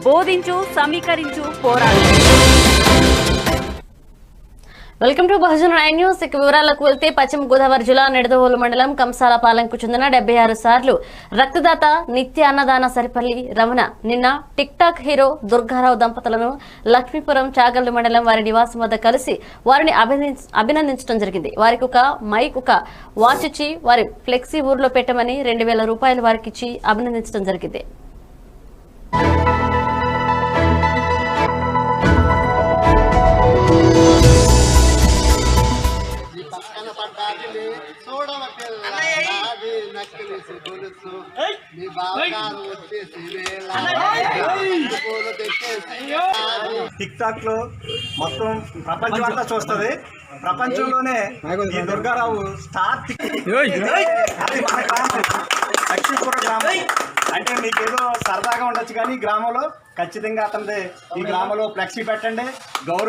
బోధించు, సమీకరించు, పోరాడు. Welcome to Bahujan news. వివరాలకు వెళ్తే పశ్చిమ గోదావరి జిల్లా నిడదవోలు మండలం కంసాలపాలెంకు చెందిన 76 సార్లు రక్తదాత నిత్య అన్నదాన సరిపల్లి రమణ నిన్న టిక్ టాక్ హీరో దుర్గారావు దంపతులను లక్ష్మీపురం చాగల్లు మండలం వారి నివాసం వద్ద కలిసి వారిని అభినందించడం జరిగింది. వారికి ఒక మైక్, ఒక వాచ్ ఇచ్చి వారి ఫ్లెక్సీ ఊర్లో పెట్టమని 2000 రూపాయలు వారికి ఇచ్చి అభినందించడం జరిగింది. టిక్ టాక్ లో మొత్తం ప్రపంచం అంతా చూస్తుంది. ప్రపంచంలోనే ఈ దుర్గారావు స్టార్ లక్ష్మీపురం గ్రామం అంటే మీకేదో సరదాగా ఉండొచ్చు, కానీ గ్రామంలో ఖచ్చితంగా అతనిది. ఈ గ్రామంలో ఫ్లెక్సీ పెట్టండి, గౌరవ